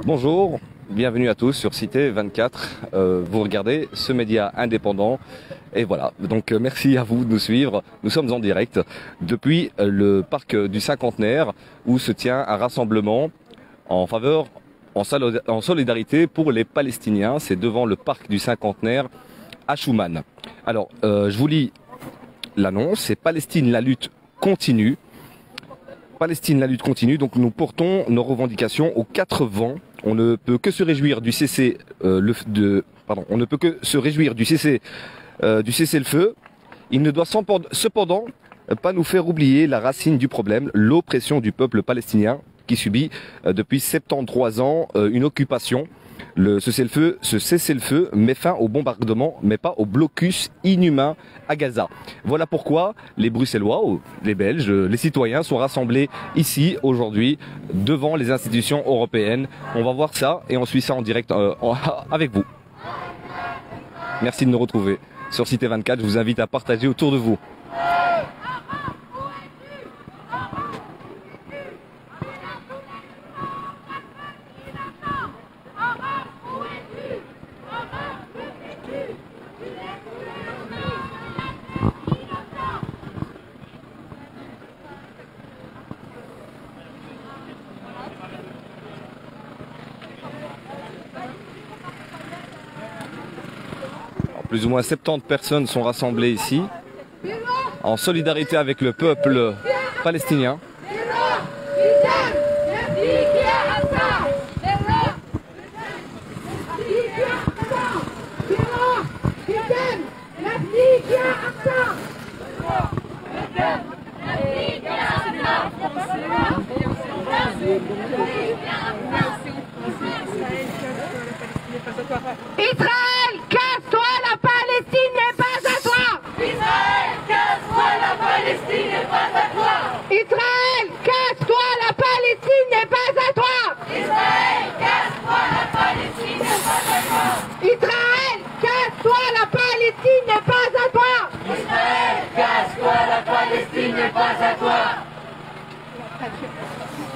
Bonjour, bienvenue à tous sur Cité 24. Vous regardez ce média indépendant. Et voilà, donc merci à vous de nous suivre. Nous sommes en direct depuis le parc du Cinquantenaire où se tient un rassemblement en faveur, en solidarité pour les Palestiniens. C'est devant le parc du Cinquantenaire à Schuman. Alors, je vous lis l'annonce, c'est Palestine, la lutte continue. Palestine, la lutte continue, donc nous portons nos revendications aux quatre vents. On ne peut que se réjouir du on ne peut que se réjouir du cessez-le-feu. Il ne doit cependant pas nous faire oublier la racine du problème, l'oppression du peuple palestinien qui subit depuis 73 ans une occupation. Ce cessez-le-feu met fin au bombardement, mais pas au blocus inhumain à Gaza. Voilà pourquoi les Bruxellois, les Belges, les citoyens sont rassemblés ici aujourd'hui devant les institutions européennes. On va voir ça et on suit ça en direct avec vous. Merci de nous retrouver sur Cité 24. Je vous invite à partager autour de vous. Plus ou moins 70 personnes sont rassemblées ici, en solidarité avec le peuple palestinien. Israël, casse-toi, la Palestine n'est pas à toi. Israël, casse-toi, la Palestine n'est pas à toi. Israël, casse-toi, la Palestine n'est pas à toi. Israël, casse-toi, la Palestine n'est pas à toi. Israël, casse-toi, la Palestine n'est pas à toi. Israël, casse-toi, la Palestine n'est pas à toi.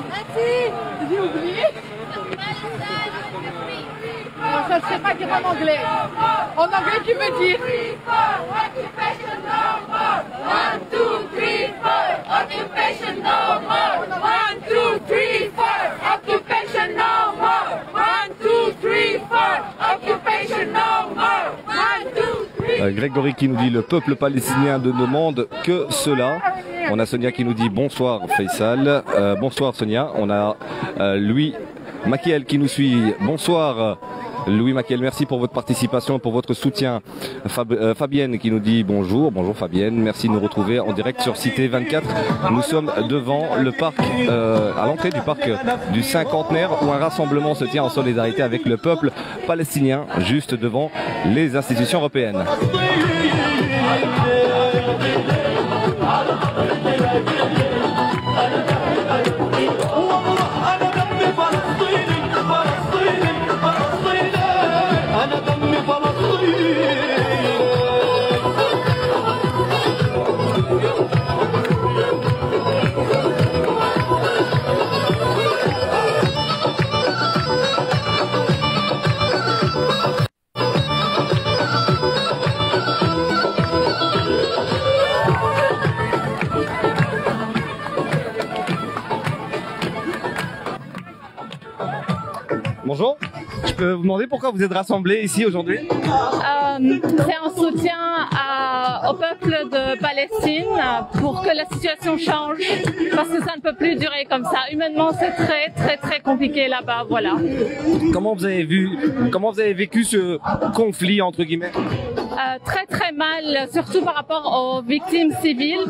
Merci. J'ai oublié. Non, ça ne sait pas dire en anglais. En anglais, tu veux dire Occupation no more. 1, 2, 3, 4. Occupation no more. 1, 2, 3, 4. Occupation no more. 1, 2, 3, 4. Occupation no more. 1, 2, 3. Grégory qui nous dit le peuple palestinien ne demande que cela. On a Sonia qui nous dit bonsoir Faisal. Bonsoir Sonia. On a Louis Maquiel qui nous suit. Bonsoir Louis Maquiel, merci pour votre participation, pour votre soutien. Fabienne qui nous dit bonjour. Bonjour Fabienne, merci de nous retrouver en direct sur Cité 24. Nous sommes devant le parc, à l'entrée du parc du Cinquantenaire où un rassemblement se tient en solidarité avec le peuple palestinien, juste devant les institutions européennes. Bonjour, je peux vous demander pourquoi vous êtes rassemblés ici aujourd'hui? C'est un soutien au peuple de Palestine pour que la situation change, parce que ça ne peut plus durer comme ça. Humainement, c'est très compliqué là-bas, voilà. Comment vous avez vécu ce conflit entre guillemets? Très mal, surtout par rapport aux victimes civiles,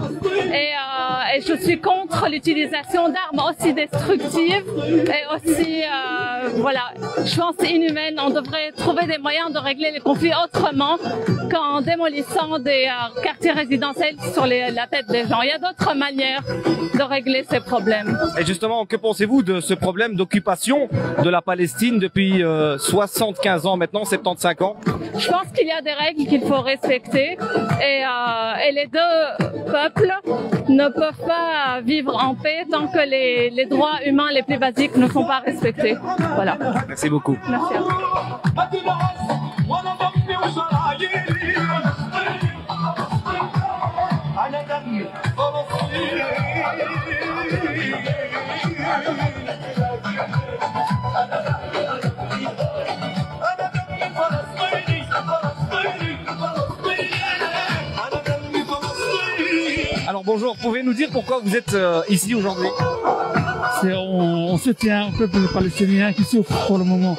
et je suis contre l'utilisation d'armes aussi destructives et aussi voilà, je pense inhumaines. On devrait trouver des moyens de régler les conflits autrement qu'en démolissant des quartiers résidentiels sur la tête des gens. Il y a d'autres manières de régler ces problèmes. Et justement, que pensez-vous de ce problème d'occupation de la Palestine depuis 75 ans maintenant, 75 ans? Je pense qu'il y a des règles qu'il faut respecter, et les deux peuples ne peuvent pas vivre en paix tant que les droits humains les plus basiques ne sont pas respectés. Voilà. Merci beaucoup. Merci à vous. Alors bonjour, pouvez nous dire pourquoi vous êtes ici aujourd'hui? On soutient au peuple palestinien qui souffre pour le moment.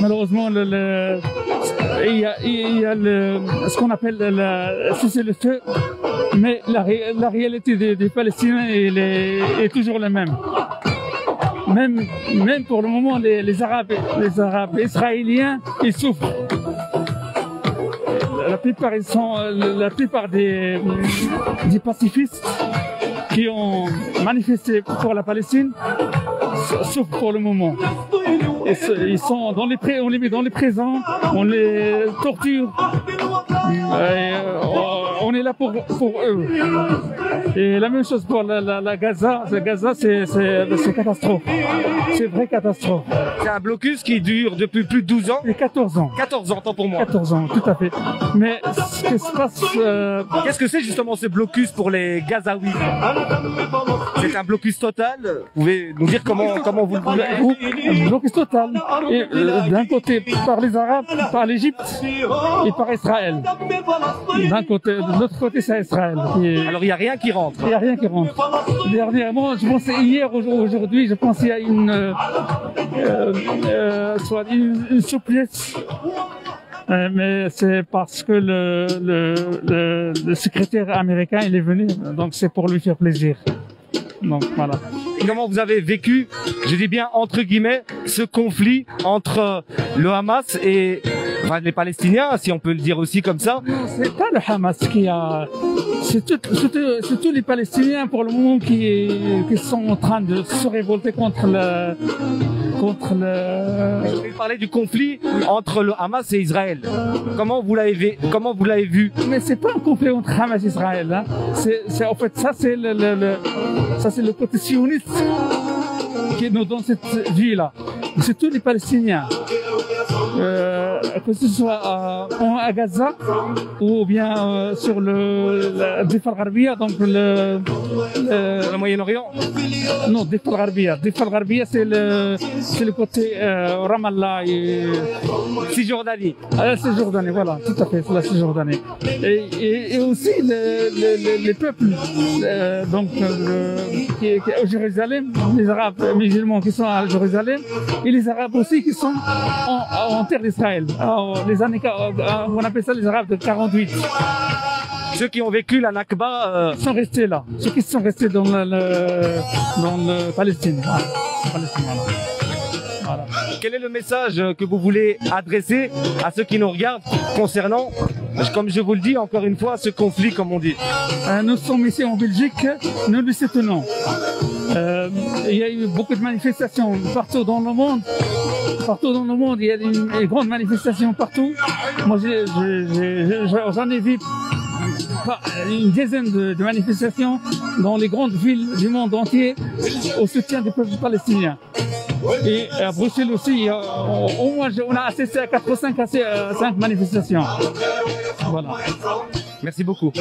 Malheureusement, il y a ce qu'on appelle le cessez-le-feu, mais la réalité des Palestiniens est toujours la même. Même pour le moment, les Arabes israéliens, ils souffrent. La plupart des pacifistes qui ont manifesté pour la Palestine souffrent pour le moment. Ils sont on les met dans les prisons, on les torture. On est là pour eux. Et la même chose pour la Gaza. Gaza, c'est catastrophe. C'est vraie catastrophe. C'est un blocus qui dure depuis plus de 12 ans. Et 14 ans. 14 ans, tant pour moi. 14 ans, tout à fait. Mais ce qui se passe... Qu'est-ce que c'est justement ce blocus pour les Gazaouis? C'est un blocus total. Vous pouvez nous dire comment vous le voulez? Un blocus total. Et d'un côté par les Arabes, par l'Égypte et par Israël. D'un côté, de l'autre côté, c'est Israël. Alors il n'y a rien qui rentre. Il n'y a rien qui rentre. Dernièrement, je pense hier, aujourd'hui, je pense qu'il y a une souplesse. Mais c'est parce que le secrétaire américain il est venu, donc c'est pour lui faire plaisir. Donc voilà. Et comment vous avez vécu, je dis bien entre guillemets, ce conflit entre le Hamas et les Palestiniens, si on peut le dire aussi comme ça? C'est pas le Hamas qui a... C'est tous les Palestiniens pour le moment qui sont en train de se révolter contre le... Vous parlez du conflit entre le Hamas et Israël. Comment vous l'avez vu? Mais c'est pas un conflit entre Hamas et Israël. Hein. En fait, ça c'est le côté sioniste qui est dans cette vie-là. C'est tous les Palestiniens. Que ce soit à Gaza ou bien sur le Dif al-Gharbia, donc le Moyen-Orient. Non, Dif al-Gharbia. Dif al-Gharbia, c'est le côté Ramallah et Cisjordanie. Cisjordanie, voilà, tout à fait, c'est la Cisjordanie. Et aussi les peuples, donc qui est au Jérusalem, les Arabes musulmans qui sont à Jérusalem et les Arabes aussi qui sont en terre d'Israël. Les années, on appelle ça les Arabes de 48. Ceux qui ont vécu la Nakba sont restés là. Ceux qui sont restés dans le Palestine. Voilà. Quel est le message que vous voulez adresser à ceux qui nous regardent concernant, comme je vous le dis encore une fois, ce conflit, comme on dit? Nous sommes ici en Belgique, nous le soutenons. Il y a eu beaucoup de manifestations partout dans le monde. Partout dans le monde, il y a des grandes manifestations partout. Moi, j'en ai vu une dizaine de manifestations dans les grandes villes du monde entier au soutien du peuple palestinien. Et à Bruxelles aussi, au moins on a assisté à 4 ou 5 manifestations. Voilà. Merci beaucoup.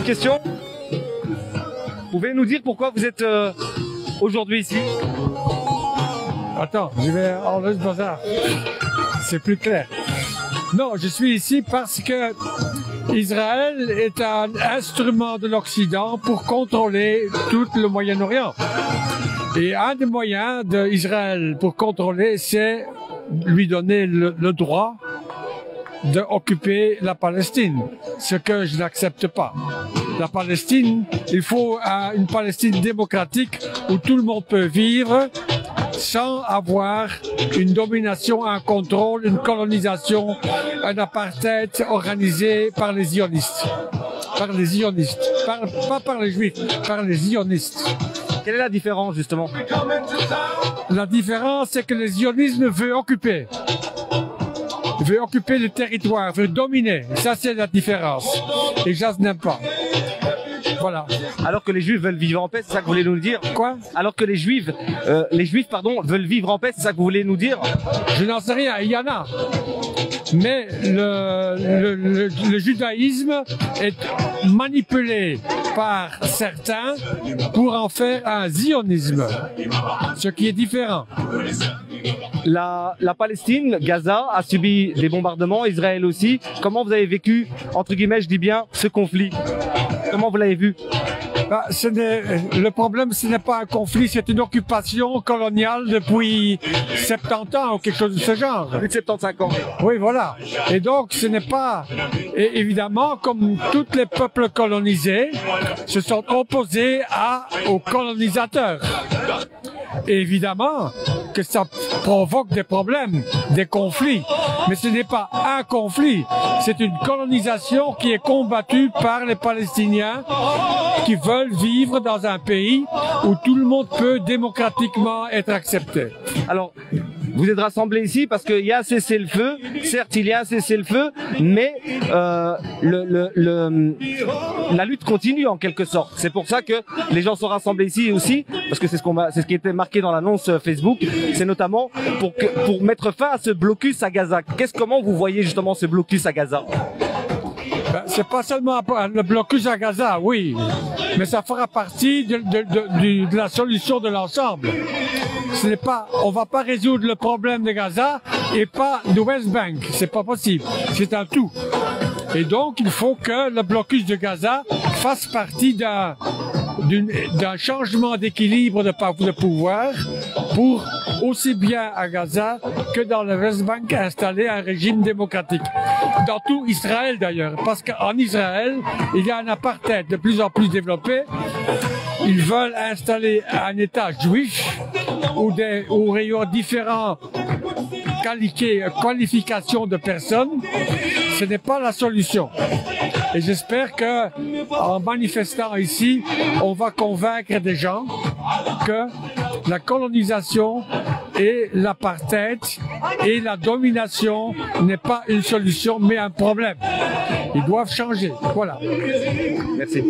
Question? Vous pouvez nous dire pourquoi vous êtes aujourd'hui ici? Attends, je vais enlever le bazar. C'est plus clair. Non, je suis ici parce que Israël est un instrument de l'Occident pour contrôler tout le Moyen-Orient. Et un des moyens d'Israël pour contrôler, c'est lui donner le droit d'occuper la Palestine, ce que je n'accepte pas. La Palestine, il faut une Palestine démocratique où tout le monde peut vivre sans avoir une domination, un contrôle, une colonisation, un apartheid organisé par les zionistes. Par les zionistes. Pas par les juifs, par les zionistes. Quelle est la différence justement? La différence, c'est que le zionisme veut occuper. Veut occuper le territoire, veut dominer. Ça, c'est la différence. Et je n'aime pas. Voilà. Alors que les juifs veulent vivre en paix, c'est ça que vous voulez nous dire? Quoi? Alors que les juifs veulent vivre en paix, c'est ça que vous voulez nous dire? Je n'en sais rien, il y en a. Mais le judaïsme est manipulé par certains pour en faire un zionisme, ce qui est différent. La Palestine, Gaza, a subi des bombardements, Israël aussi. Comment vous avez vécu, entre guillemets, je dis bien, ce conflit? Comment vous l'avez vu? Le problème, ce n'est pas un conflit, c'est une occupation coloniale depuis 70 ans ou quelque chose de ce genre. Plus de 75 ans. Oui, voilà. Et donc, ce n'est pas... Et évidemment, comme tous les peuples colonisés, se sont opposés aux colonisateurs. Et évidemment que ça provoque des problèmes, des conflits. Mais ce n'est pas un conflit, c'est une colonisation qui est combattue par les Palestiniens qui veulent vivre dans un pays où tout le monde peut démocratiquement être accepté. Alors, vous êtes rassemblés ici parce qu'il y a un cessez-le-feu. Certes, il y a un cessez-le-feu, mais la lutte continue en quelque sorte. C'est pour ça que les gens sont rassemblés ici aussi, parce que c'est ce qui était marqué dans l'annonce Facebook. C'est notamment pour mettre fin à ce blocus à Gaza. Comment vous voyez justement ce blocus à Gaza? C'est pas seulement le blocus à Gaza, oui, mais ça fera partie de la solution de l'ensemble. Ce n'est pas, on va pas résoudre le problème de Gaza et pas de West Bank. C'est pas possible. C'est un tout. Et donc, il faut que le blocus de Gaza fasse partie d'un changement d'équilibre de pouvoir pour, aussi bien à Gaza que dans le West Bank, installer un régime démocratique. Dans tout Israël d'ailleurs, parce qu'en Israël, il y a un apartheid de plus en plus développé. Ils veulent installer un État juif où il y aura différentes qualifications de personnes. Ce n'est pas la solution. Et j'espère que, en manifestant ici, on va convaincre des gens que la colonisation et l'apartheid et la domination n'est pas une solution, mais un problème. Ils doivent changer. Voilà. Merci.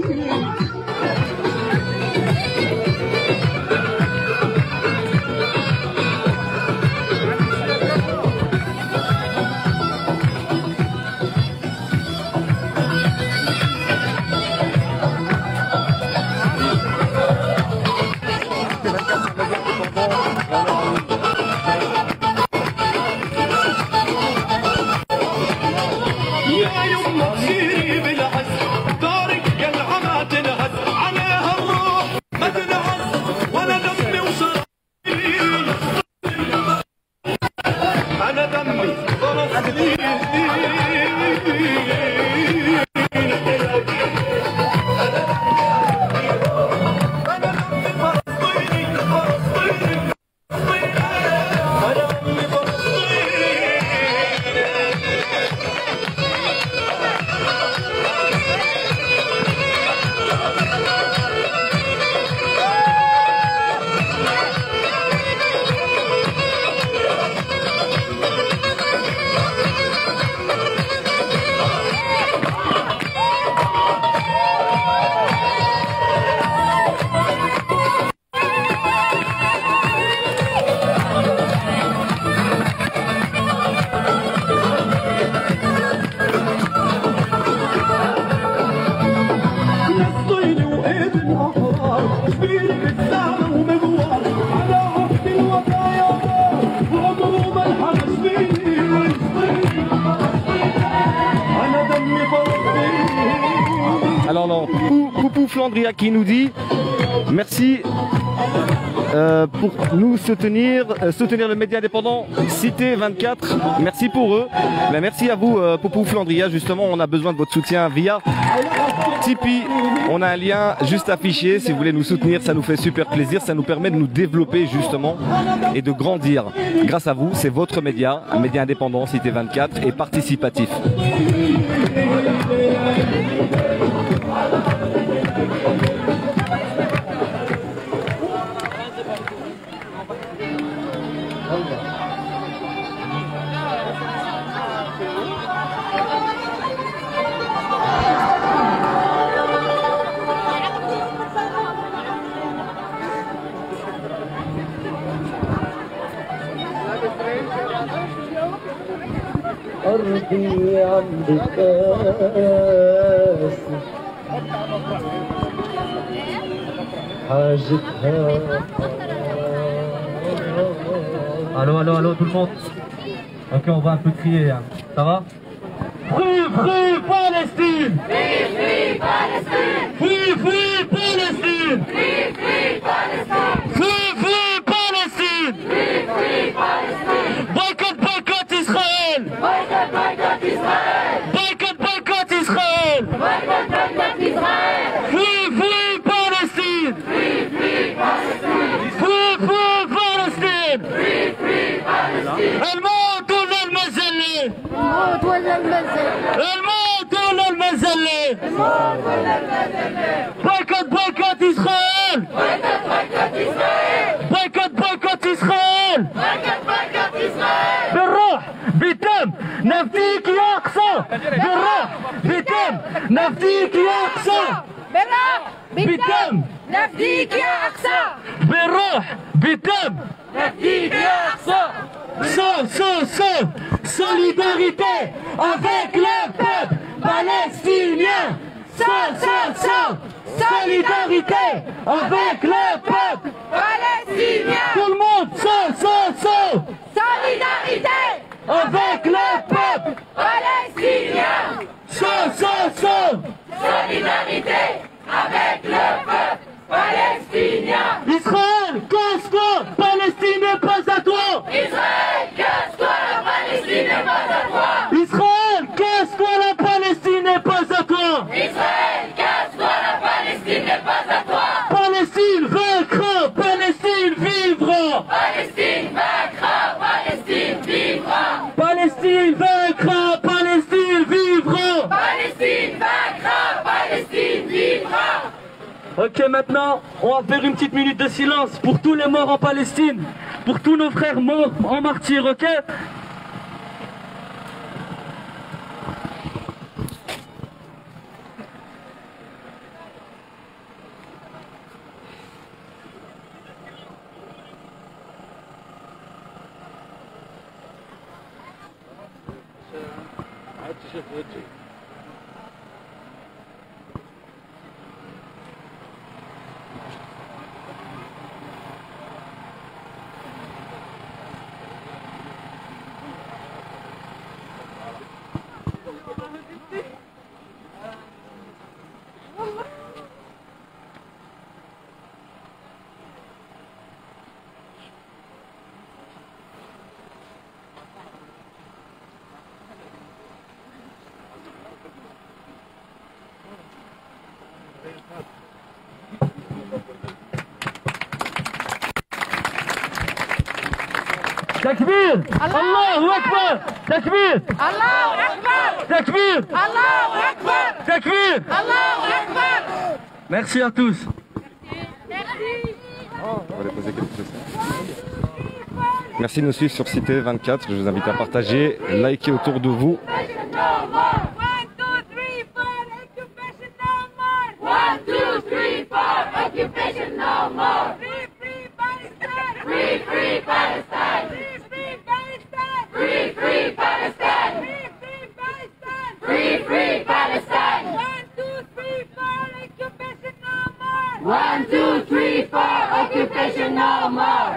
Alors non, Poupou Flandria qui nous dit merci pour nous soutenir le média indépendant Cité 24. Merci pour eux. Ben, merci à vous Poupou Flandria. Justement, on a besoin de votre soutien via Tipeee. On a un lien juste affiché. Si vous voulez nous soutenir, ça nous fait super plaisir. Ça nous permet de nous développer justement et de grandir. Grâce à vous, c'est votre média, un média indépendant Cité 24 et participatif. أرضي عندك قاسي حاجتها. Allô, allô, allô, tout le monde. Ok, on va un peu crier, hein. Ça va? Free, free Palestine! Free, free Palestine! Free, free Palestine! Free, free Palestine! Free, free Palestine! Free, free Palestine! Boycott, boycott Israël! Boycott, boycott Israël! Boycott, boycott Israël! Boycott, boycott Israël! Free, free Palestine! Free, free Palestine! Free, free Palestine! Free, free Palestine! الموت ولا المزلة! الموت ولا المزلة! الموت ولا المزلة! الموت ولا المزلة! boycott, boycott Israël! Boycott, boycott Israël! boycott, boycott Israël! boycott, boycott Israël! بالروح بالدم نفديك يا أقصى! بالروح بالدم نفديك يا أقصى! بالروح بالدم نفديك يا أقصى. بالروح بالدم نفديك يا أقصى. Solidarité avec le peuple palestinien. Solidarité avec le peuple palestinien. Tout le monde, Solidarité avec le peuple palestinien. Solidarité avec le peuple palestinien. Israël, casse-toi, Palestine n'est pas à toi. Israël, casse-toi, la Palestine n'est pas à toi. Israël, casse-toi, la Palestine n'est pas à toi. Israël, casse-toi, la Palestine n'est pas à toi. Palestine vaincra, Palestine vivra. Palestine vaincra, Palestine vivra. Palestine vaincra, Palestine vivra. Palestine vaincra, Palestine vivra. Ok, maintenant, on va faire une petite minute de silence pour tous les morts en Palestine, pour tous nos frères morts en martyrs, ok? تكبير الله أكبر تكبير الله أكبر تكبير الله أكبر تكبير الله أكبر. Merci à tous. Merci de nous suivre sur Cité 24. Je vous invite à partager, liker autour de vous. Free, free Palestine! Free, free Palestine! Free, free Palestine! 1, 2, 3, 4, occupation no more!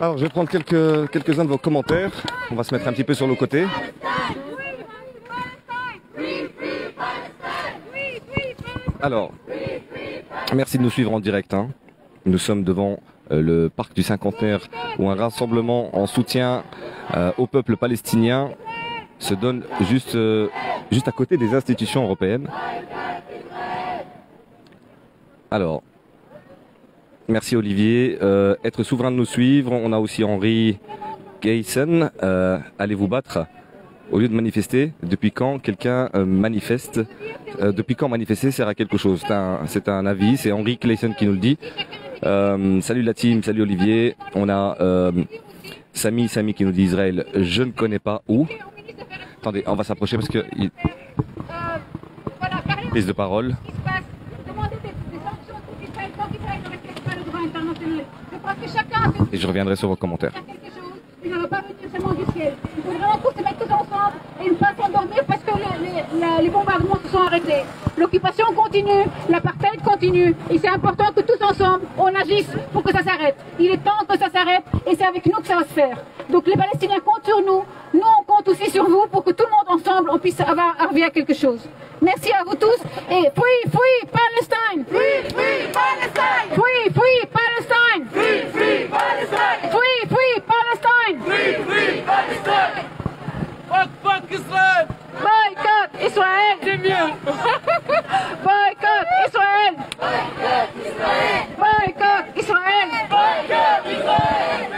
Alors, je vais prendre quelques-uns de vos commentaires. On va se mettre un petit peu sur le côté. Free, free Palestine! Alors, merci de nous suivre en direct. Hein. Nous sommes devant le parc du Cinquantenaire où un rassemblement en soutien au peuple palestinien se donne juste à côté des institutions européennes. Alors, merci Olivier. Être souverain de nous suivre. On a aussi Henri Gayson. Allez vous battre au lieu de manifester. Depuis quand quelqu'un manifeste? Depuis quand manifester sert à quelque chose? C'est un avis. C'est Henri Gayson qui nous le dit. Salut la team, salut Olivier. On a Samy qui nous dit Israël, je ne connais pas où. Attendez, on va s'approcher parce que... Prise de parole. Et je reviendrai sur vos commentaires. Il ne va pas venir seulement du ciel. Il faut vraiment tous se mettre tous ensemble et ne pas s'endormir parce que les bombardements se sont arrêtés. L'occupation continue, l'apartheid continue et c'est important que tous ensemble on agisse pour que ça s'arrête. Il est temps que ça s'arrête et c'est avec nous que ça va se faire. Donc les Palestiniens comptent sur nous, nous on compte aussi sur vous pour que tout le monde ensemble on puisse arriver à quelque chose. Merci à vous tous et free Palestine! Free Palestine! Free Palestine! Free Palestine! Free Palestine! Free Palestine! Fuck Israël! Boycott Israël! C'est mieux! Boycott Israël! Boycott Israël! Boycott Israël! Boycott Israël!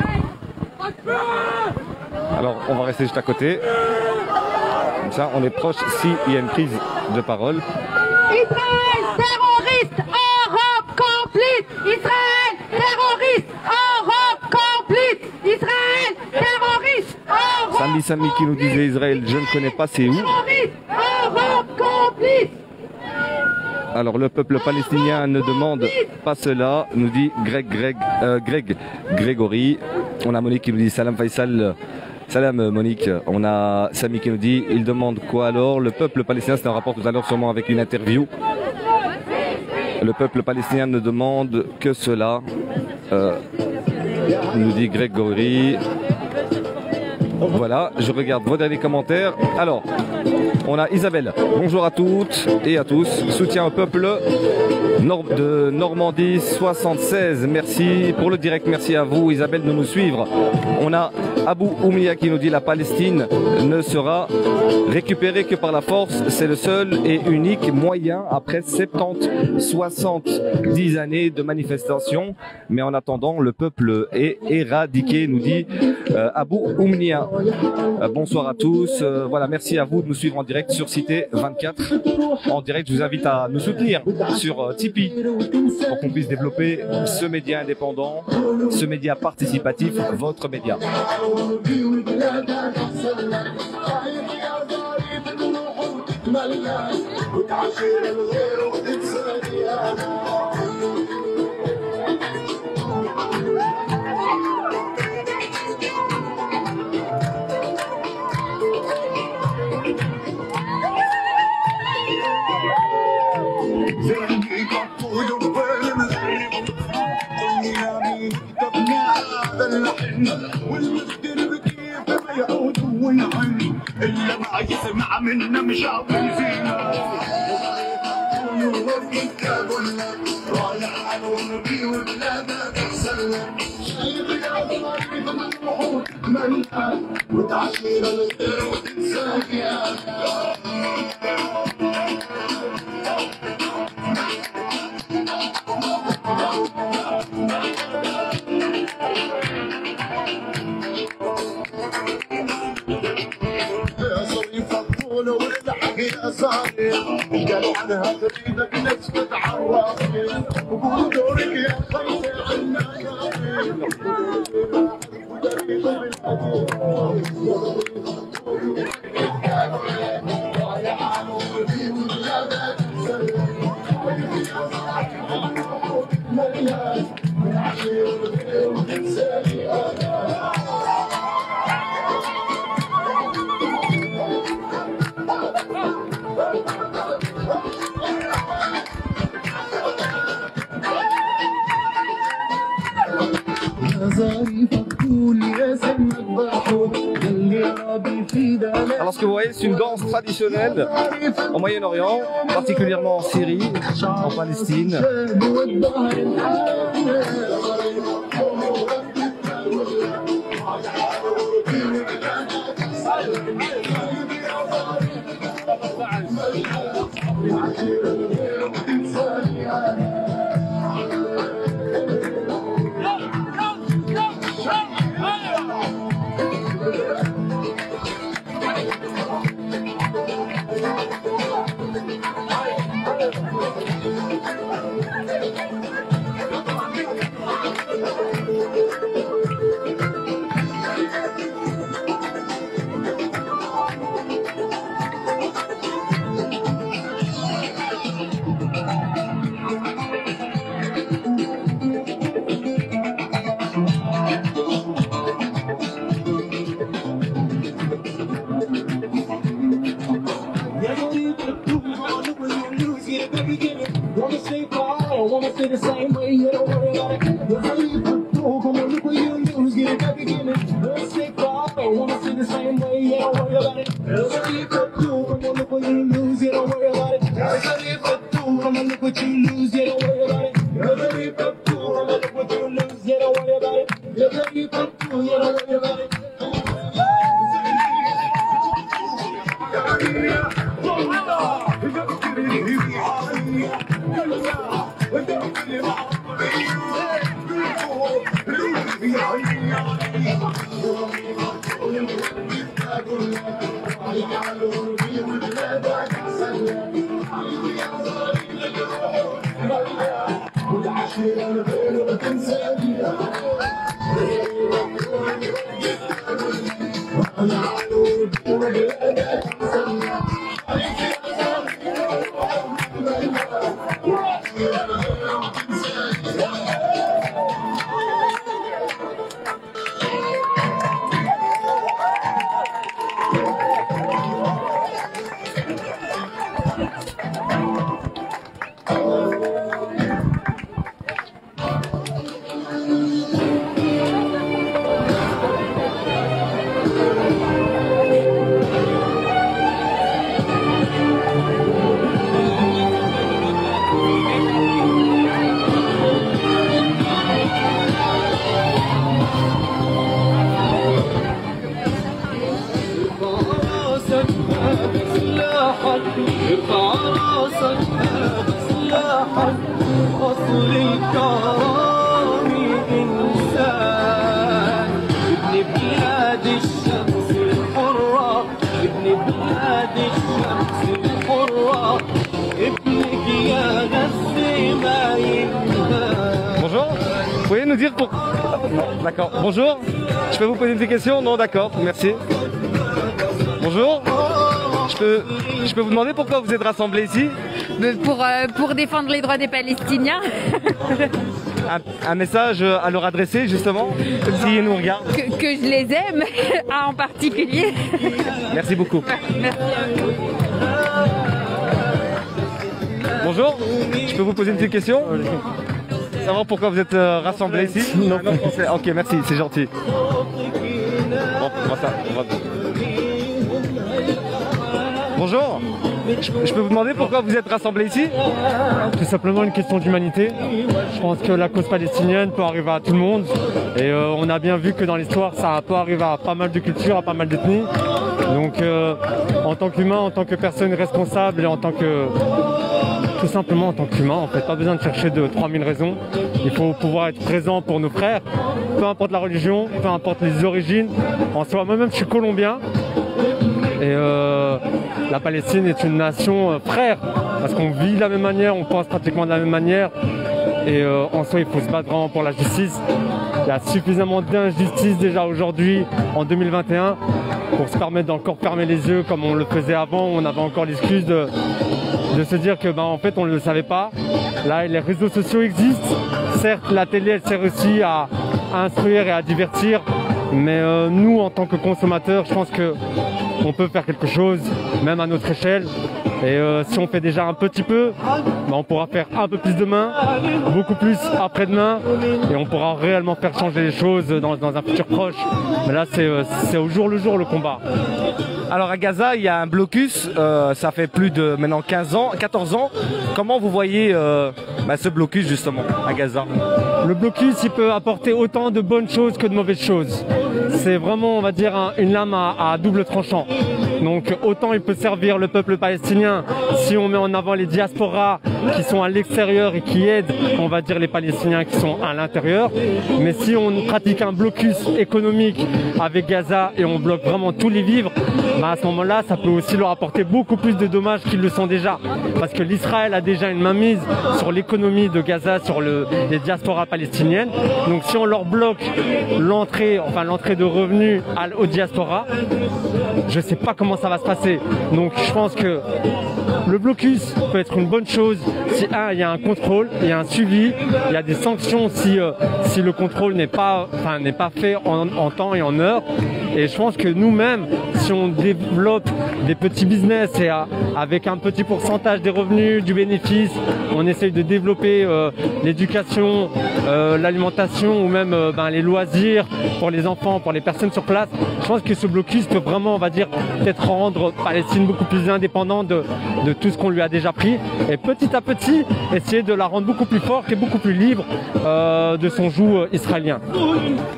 Alors, on va rester juste à côté. Comme ça, on est proche s'il y a une prise de parole. Israël, terroriste, Europe complète! Israël, terroriste, Europe complète! Israël, terroriste, Europe Samy qui nous disait Israël, je ne connais pas, c'est où? terroriste, Europe complète! Alors le peuple palestinien ne demande pas cela, nous dit Grégory. On a Monique qui nous dit Salam Faisal. Salam Monique. On a Samy qui nous dit il demande quoi alors? Le peuple palestinien, c'est un rapport tout à l'heure sûrement avec une interview. Le peuple palestinien ne demande que cela. Nous dit Grégory. Voilà, je regarde vos derniers commentaires. Alors, on a Isabelle. Bonjour à toutes et à tous. Soutien au peuple de Normandie 76. Merci pour le direct. Merci à vous Isabelle de nous suivre. On a Abou Oumia qui nous dit la Palestine ne sera récupérée que par la force. C'est le seul et unique moyen après 70 années de manifestations. Mais en attendant, le peuple est éradiqué, nous dit Abou Oumnia. Bonsoir à tous. Voilà, merci à vous de nous suivre en direct sur Cité 24. En direct, je vous invite à nous soutenir sur Tipeee pour qu'on puisse développer ce média indépendant, ce média participatif, votre média. إلا ما يسمع منا مش عاوزينه رايح على ونبي وبلادنا تتسلم شايف يا ضريب الوحود ملحة وتعشير الغير وتنساك يا صاحبي قالوا عنها تريدك نسبة عوافي وقولوا دورك يا خير عنا ظريفة تقول يا سم الضحوك اللي رابي Alors ce que vous voyez, c'est une danse traditionnelle au Moyen-Orient, particulièrement en Syrie, en Palestine. The same way, you don't worry about it. Come on, look where you lose, get it back again. Let's take off, I wanna see the same way, you don't worry about it. Come on, look where you lose, you don't worry about it. Come on, look what you lose, you don't worry about it. Come on, look what you lose, you don't worry about it. You don't worry about it. Bonjour, vous pouvez nous dire pour... D'accord, bonjour, je peux vous poser des questions? Non, d'accord, merci. Bonjour, je peux vous demander pourquoi vous êtes rassemblés ici? Pour défendre les droits des Palestiniens. Un message à leur adresser justement, s'ils nous regardent? Que je les aime, en particulier. Merci beaucoup. Merci à vous. Bonjour, je peux vous poser une petite question? Savoir pourquoi vous êtes rassemblés ici? Non. Ok, merci, c'est gentil. Bon, on va... Bonjour, je peux vous demander pourquoi vous êtes rassemblés ici? Tout simplement une question d'humanité. Je pense que la cause palestinienne peut arriver à tout le monde. Et on a bien vu que dans l'histoire, ça peut arriver à pas mal de cultures, à pas mal d'ethnies. Donc en tant qu'humain, en tant que personne responsable et en tant que... Tout simplement en tant qu'humain, en fait, pas besoin de chercher de 3000 raisons. Il faut pouvoir être présent pour nos frères, peu importe la religion, peu importe les origines. En soi, moi-même, je suis colombien. Et la Palestine est une nation frère, parce qu'on vit de la même manière, on pense pratiquement de la même manière. Et en soi, il faut se battre vraiment pour la justice. Il y a suffisamment d'injustice déjà aujourd'hui, en 2021, pour se permettre d'encore fermer les yeux comme on le faisait avant. On avait encore l'excuse de se dire que en fait on ne le savait pas. Là les réseaux sociaux existent, certes la télé elle sert aussi à instruire et à divertir, mais nous en tant que consommateurs je pense qu'on peut faire quelque chose, même à notre échelle. Et si on fait déjà un petit peu, ben, on pourra faire un peu plus demain, beaucoup plus après-demain, et on pourra réellement faire changer les choses dans un futur proche. Mais là, c'est au jour le jour le combat. Alors à Gaza, il y a un blocus, ça fait plus de maintenant 14 ans. Comment vous voyez ce blocus justement à Gaza? Le blocus, il peut apporter autant de bonnes choses que de mauvaises choses. C'est vraiment, on va dire, une lame à double tranchant. Donc autant il peut servir le peuple palestinien si on met en avant les diasporas qui sont à l'extérieur et qui aident, on va dire, les Palestiniens qui sont à l'intérieur. Mais si on pratique un blocus économique avec Gaza et on bloque vraiment tous les vivres, à ce moment-là, ça peut aussi leur apporter beaucoup plus de dommages qu'ils le sont déjà. Parce que l'Israël a déjà une mainmise sur l'économie de Gaza, sur les diasporas palestiniennes. Donc si on leur bloque l'entrée de revenus aux diasporas, je ne sais pas comment ça va se passer. Donc je pense que le blocus peut être une bonne chose si il y a un contrôle, il y a un suivi, il y a des sanctions si le contrôle n'est pas fait en temps et en heure. Et je pense que nous-mêmes, si on développe des petits business et avec un petit pourcentage des revenus, du bénéfice, on essaye de développer l'éducation, l'alimentation ou même les loisirs pour les enfants, pour les personnes sur place, je pense que ce blocus peut vraiment, on va dire, peut-être rendre Palestine beaucoup plus indépendante de tout ce qu'on lui a déjà pris et petit à petit essayer de la rendre beaucoup plus forte et beaucoup plus libre de son joug israélien.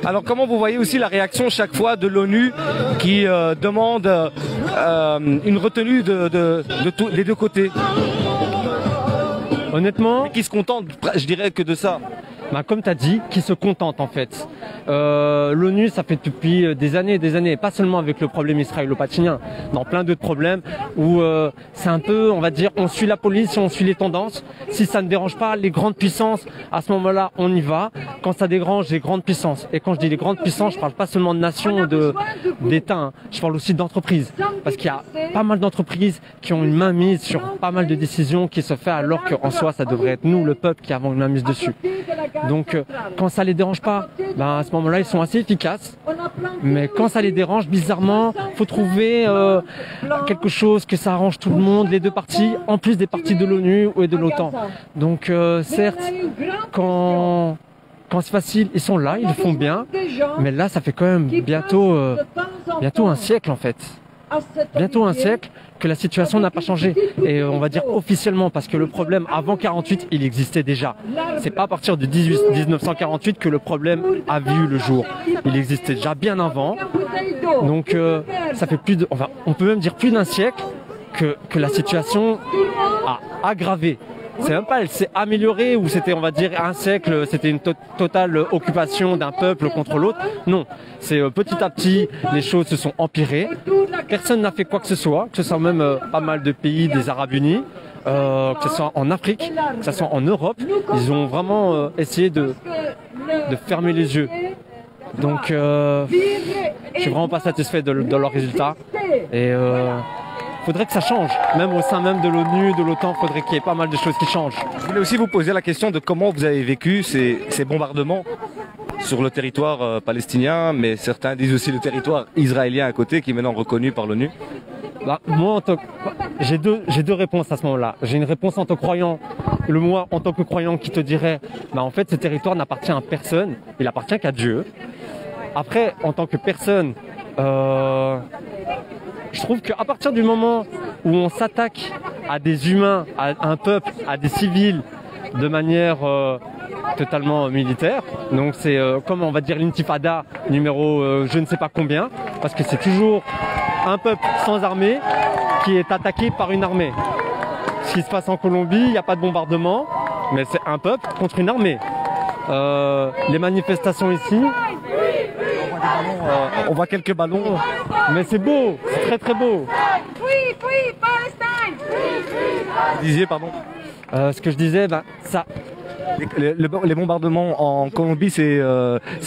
Alors comment vous voyez aussi la réaction chaque fois de l'ONU qui demande une retenue des deux côtés? Honnêtement, qui se contente, je dirais, que de ça. Comme tu as dit, qui se contente en fait. L'ONU, ça fait depuis des années, pas seulement avec le problème israélo-palestinien, dans plein d'autres problèmes où c'est un peu, on va dire, on suit la police, on suit les tendances. Si ça ne dérange pas les grandes puissances, à ce moment-là, on y va. Quand ça dérange les grandes puissances, et quand je dis les grandes puissances, je parle pas seulement de nations ou d'États, hein. Je parle aussi d'entreprises. Parce qu'il y a pas mal d'entreprises qui ont une mainmise sur pas mal de décisions qui se font alors qu'en soi, ça devrait être nous, le peuple, qui avons une mainmise dessus. Donc quand ça les dérange pas, à ce moment-là ils sont assez efficaces. Mais quand ça les dérange, bizarrement, faut trouver quelque chose que ça arrange tout le monde, les deux parties, en plus des parties de l'ONU et de l'OTAN. Donc certes, quand c'est facile, ils sont là, ils le font bien. Mais là, ça fait quand même bientôt un siècle en fait. Bientôt un siècle que la situation n'a pas changé. Et on va dire officiellement, parce que le problème avant 48, il existait déjà. C'est pas à partir de 1948 que le problème a vu le jour. Il existait déjà bien avant. Donc ça fait on peut même dire plus d'un siècle que la situation a aggravé. C'est même pas, elle s'est améliorée ou c'était, on va dire, un siècle, c'était une totale occupation d'un peuple contre l'autre. Non, c'est petit à petit, les choses se sont empirées. Personne n'a fait quoi que ce soit même pas mal de pays des Arabes Unis, que ce soit en Afrique, que ce soit en Europe. Ils ont vraiment essayé de fermer les yeux. Donc, je suis vraiment pas satisfait de leurs résultats. Et faudrait que ça change, même au sein même de l'ONU, de l'OTAN, faudrait qu'il y ait pas mal de choses qui changent. Je voulais aussi vous poser la question de comment vous avez vécu ces bombardements sur le territoire palestinien, mais certains disent aussi le territoire israélien à côté, qui est maintenant reconnu par l'ONU. Moi, j'ai deux réponses à ce moment-là. J'ai une réponse en tant que croyant, moi en tant que croyant qui te dirait, en fait, ce territoire n'appartient à personne, il appartient qu'à Dieu. Après, en tant que personne, je trouve qu'à partir du moment où on s'attaque à des humains, à un peuple, à des civils, de manière totalement militaire, donc c'est comme on va dire l'intifada numéro je ne sais pas combien, parce que c'est toujours un peuple sans armée qui est attaqué par une armée. Ce qui se passe en Colombie, il n'y a pas de bombardement, mais c'est un peuple contre une armée. Les manifestations ici, on voit quelques ballons, mais c'est beau, c'est très très beau. Vous disiez, pardon. Ce que je disais, ça. Les bombardements en Colombie, c'est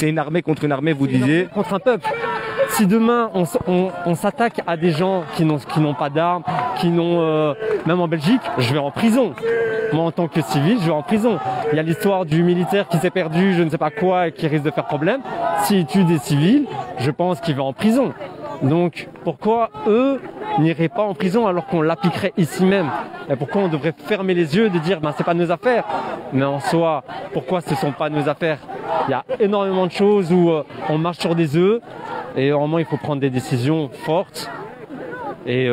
une armée contre une armée, vous disiez. Contre un peuple. Si demain on s'attaque à des gens qui n'ont pas d'armes, qui n'ont même en Belgique, je vais en prison. Moi en tant que civil, je vais en prison. Il y a l'histoire du militaire qui s'est perdu, je ne sais pas quoi, et qui risque de faire problème. S'il tue des civils, je pense qu'il va en prison. Donc pourquoi eux, n'irait pas en prison alors qu'on l'appliquerait ici même? Et pourquoi on devrait fermer les yeux de dire ben, c'est pas nos affaires? Mais en soi, pourquoi ce sont pas nos affaires? Il y a énormément de choses où on marche sur des œufs et vraiment il faut prendre des décisions fortes et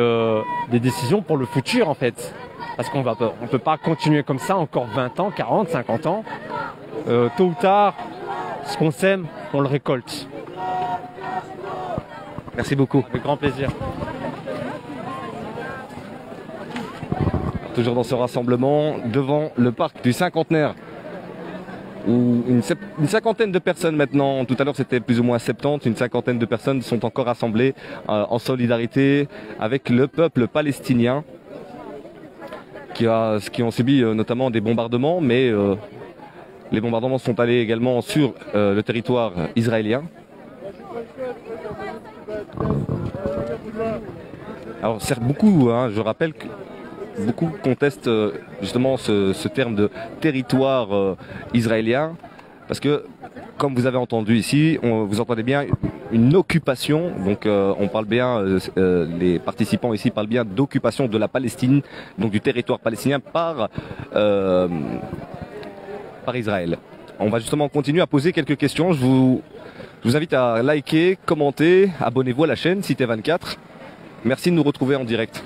des décisions pour le futur en fait. Parce qu'on ne peut pas continuer comme ça encore 20 ans, 40, 50 ans. Tôt ou tard, ce qu'on sème, on le récolte. Merci beaucoup. Avec grand plaisir. Toujours dans ce rassemblement devant le parc du Cinquantenaire, où une cinquantaine de personnes maintenant, tout à l'heure c'était plus ou moins 70, une cinquantaine de personnes sont encore rassemblées en solidarité avec le peuple palestinien qui ont subi notamment des bombardements, mais les bombardements sont allés également sur le territoire israélien. Alors certes beaucoup, je rappelle que beaucoup contestent justement ce terme de territoire israélien, parce que, comme vous avez entendu ici, vous entendez bien une occupation, donc on parle bien, les participants ici parlent bien d'occupation de la Palestine, donc du territoire palestinien par Israël. On va justement continuer à poser quelques questions. Je vous invite à liker, commenter, abonnez-vous à la chaîne Cité 24. Merci de nous retrouver en direct.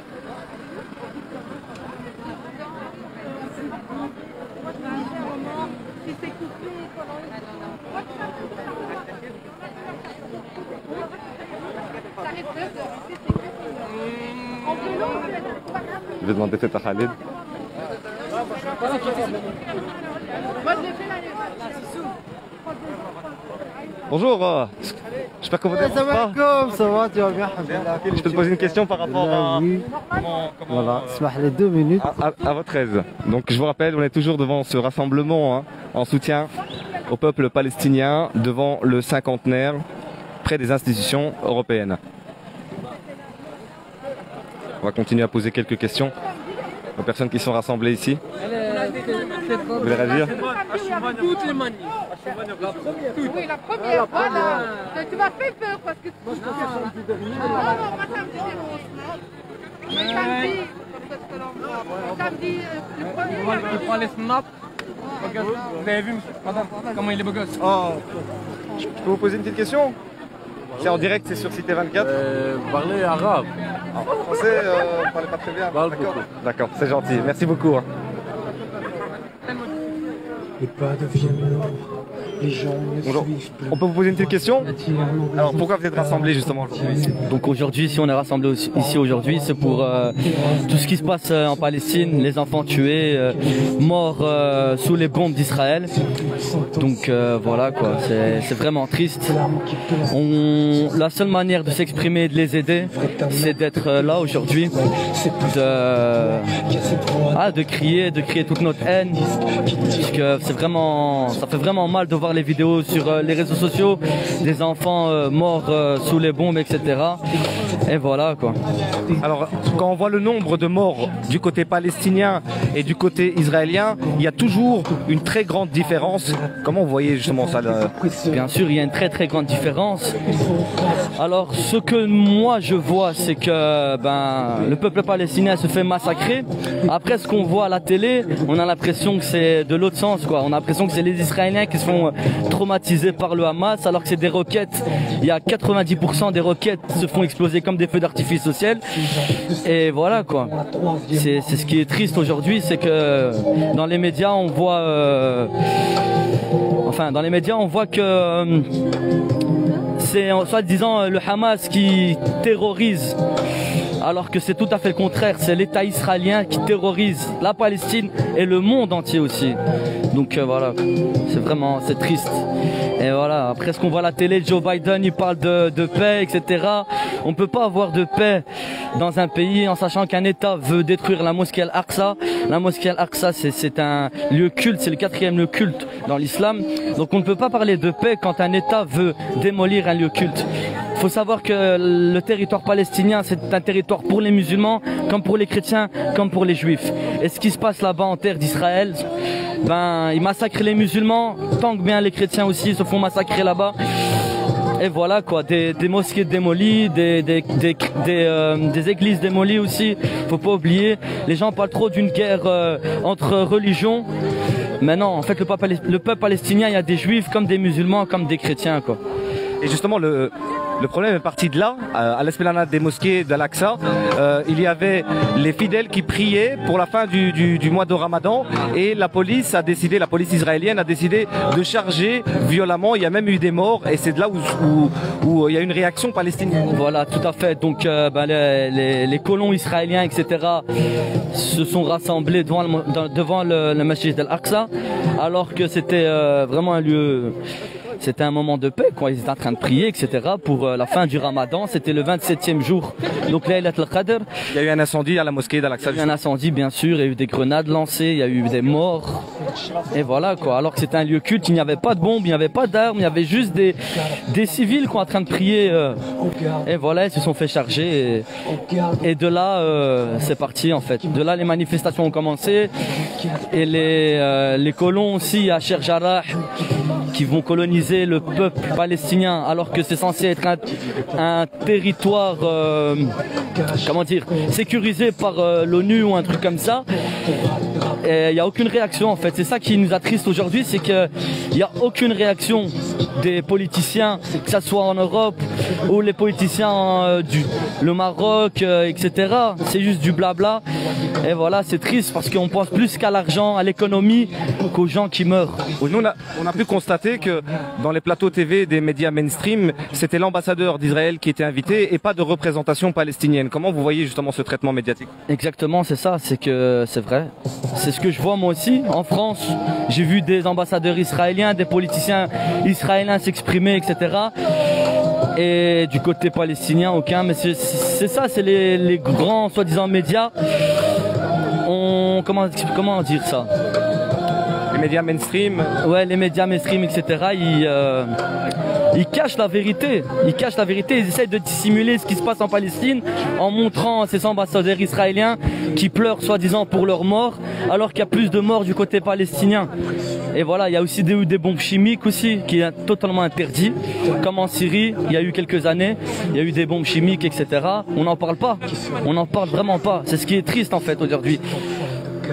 Je vais demander peut-être à Khalid. Bonjour, j'espère que vous êtes pas. Ça va, tu vas bien? Je peux te poser une question par rapport à... Voilà, les 2 minutes. À votre aise. Donc je vous rappelle, on est toujours devant ce rassemblement en soutien au peuple palestinien, devant le Cinquantenaire, près des institutions européennes. On va continuer à poser quelques questions aux personnes qui sont rassemblées ici. Vous voulez réagir? Toutes les manifs. Oui, la première, voilà. Tu m'as fait peur parce que... Non, moi samedi c'est mon samedi, samedi, le premier... Il prend les snaps. Vous avez vu, madame, comment il est beau gosse? Je peux vous poser une petite question? C'est en direct, c'est sur Cité 24. Parlez arabe. En français, vous parlez pas très bien. D'accord, c'est gentil. Merci beaucoup. Et pas de violence. Les gens ne suivent plus. On peut vous poser une petite question? Alors pourquoi vous êtes rassemblés justement aujourd'hui ici? Donc aujourd'hui, si on est rassemblés ici aujourd'hui, c'est pour tout ce qui se passe en Palestine, les enfants tués, morts sous les bombes d'Israël. Donc voilà quoi, c'est vraiment triste. La seule manière de s'exprimer et de les aider, c'est d'être là aujourd'hui, de crier toute notre haine, parce que ça fait vraiment mal de voir les vidéos sur les réseaux sociaux des enfants morts sous les bombes, etc. Et voilà quoi. Alors quand on voit le nombre de morts du côté palestinien et du côté israélien, il y a toujours une très grande différence. Comment vous voyez justement ça Bien sûr, il y a une très très grande différence. Alors ce que moi je vois, c'est que le peuple palestinien se fait massacrer. Après ce qu'on voit à la télé, on a l'impression que c'est de l'autre sens quoi. On a l'impression que c'est les Israéliens qui se font traumatisés par le Hamas, alors que c'est des roquettes. Il y a 90% des roquettes qui se font exploser comme des feux d'artifice au ciel. Et voilà quoi. C'est ce qui est triste aujourd'hui, c'est que dans les médias on voit que c'est soi-disant le Hamas qui terrorise, alors que c'est tout à fait le contraire, c'est l'État israélien qui terrorise la Palestine et le monde entier aussi. Donc voilà, c'est triste. Et voilà, après ce qu'on voit à la télé, Joe Biden il parle de paix, etc. On ne peut pas avoir de paix dans un pays en sachant qu'un État veut détruire la mosquée Al-Aqsa. La mosquée Al-Aqsa c'est un lieu culte, c'est le 4e lieu culte dans l'islam. Donc on ne peut pas parler de paix quand un État veut démolir un lieu culte. Il faut savoir que le territoire palestinien c'est un territoire pour les musulmans, comme pour les chrétiens, comme pour les juifs. Et ce qui se passe là-bas en terre d'Israël, ils massacrent les musulmans, tant que bien les chrétiens aussi se font massacrer là-bas. Et voilà quoi, des mosquées démolies, des églises démolies aussi, faut pas oublier. Les gens parlent trop d'une guerre entre religions. Mais non, en fait le peuple palestinien, il y a des juifs comme des musulmans, comme des chrétiens quoi. Et justement, le problème est parti de là, à l'esplanade des mosquées d'Al-Aqsa. Il y avait les fidèles qui priaient pour la fin du mois de Ramadan et la police israélienne a décidé de charger violemment. Il y a même eu des morts et c'est de là où il y a une réaction palestinienne. Voilà, tout à fait. Donc les colons israéliens, etc., se sont rassemblés devant le masjid d'Al-Aqsa alors que c'était vraiment un lieu... C'était un moment de paix, quoi. Ils étaient en train de prier, etc. pour la fin du Ramadan. C'était le 27e jour. Donc, Laylat al-Qadr. Il y a eu un incendie à la mosquée d'Al-Aqsa. Il y a eu un incendie, bien sûr. Il y a eu des grenades lancées. Il y a eu des morts. Et voilà, quoi. Alors que c'était un lieu culte, il n'y avait pas de bombes, il n'y avait pas d'armes. Il y avait juste des civils qui sont en train de prier. Et voilà, ils se sont fait charger. Et de là, c'est parti, en fait. De là, les manifestations ont commencé. Et les colons aussi à Sheikh Jarrah qui vont coloniser le peuple palestinien alors que c'est censé être un territoire comment dire, sécurisé par l'ONU ou un truc comme ça. Et il n'y a aucune réaction en fait. C'est ça qui nous attriste aujourd'hui, c'est qu'il n'y a aucune réaction des politiciens, que ce soit en Europe ou les politiciens le Maroc, etc. C'est juste du blabla. Et voilà, c'est triste parce qu'on pense plus qu'à l'argent, à l'économie, qu'aux gens qui meurent. Nous, on a pu constater que dans les plateaux TV des médias mainstream, c'était l'ambassadeur d'Israël qui était invité et pas de représentation palestinienne. Comment vous voyez justement ce traitement médiatique? Exactement, c'est ça, c'est que c'est vrai. C'est ce que je vois moi aussi. En France, j'ai vu des ambassadeurs israéliens, des politiciens israéliens s'exprimer, etc. Et du côté palestinien, aucun. Mais c'est ça, c'est les grands soi-disant médias. Comment dire ça? Les médias mainstream. Ouais, les médias mainstream, etc. Ils cachent la vérité. Ils cachent la vérité. Ils essayent de dissimuler ce qui se passe en Palestine en montrant ces ambassadeurs israéliens qui pleurent soi-disant pour leur mort, alors qu'il y a plus de morts du côté palestinien. Et voilà, il y a aussi des bombes chimiques aussi, qui est totalement interdit. Comme en Syrie, il y a eu quelques années, il y a eu des bombes chimiques, etc. On n'en parle pas. On n'en parle vraiment pas. C'est ce qui est triste en fait aujourd'hui.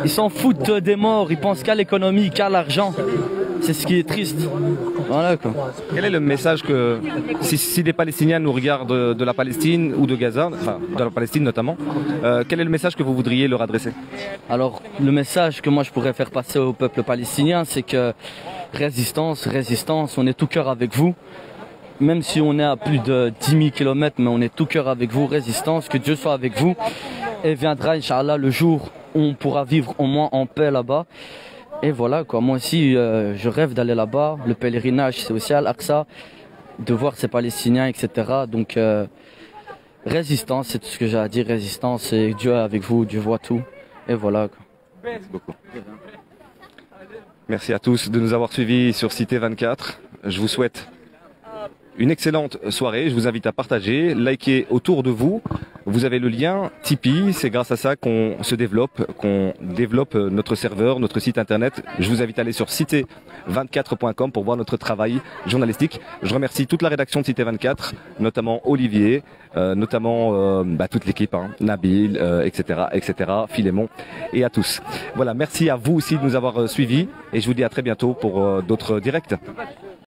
Ils s'en foutent des morts, ils pensent qu'à l'économie, qu'à l'argent. C'est ce qui est triste. Voilà quoi. Quel est le message que, si des Palestiniens nous regardent de la Palestine ou de Gaza, enfin de la Palestine notamment, quel est le message que vous voudriez leur adresser? Alors le message que moi je pourrais faire passer au peuple palestinien, c'est que résistance, résistance, on est tout cœur avec vous. Même si on est à plus de 10 000 km, mais on est tout cœur avec vous, résistance, que Dieu soit avec vous. Et viendra, Inch'Allah, le jour où on pourra vivre au moins en paix là-bas. Et voilà quoi, moi aussi je rêve d'aller là-bas, le pèlerinage c'est aussi à Al-Aqsa, de voir ces Palestiniens, etc. Donc résistance, c'est tout ce que j'ai à dire, résistance, et Dieu est avec vous, Dieu voit tout, et voilà quoi. Merci beaucoup. Merci à tous de nous avoir suivis sur Cité 24, je vous souhaite une excellente soirée, je vous invite à partager, liker autour de vous. Vous avez le lien Tipeee, c'est grâce à ça qu'on développe notre serveur, notre site internet. Je vous invite à aller sur cité24.com pour voir notre travail journalistique. Je remercie toute la rédaction de Cité 24, notamment Olivier, toute l'équipe, Nabil, etc., Philémon, et à tous. Voilà, merci à vous aussi de nous avoir suivis et je vous dis à très bientôt pour d'autres directs.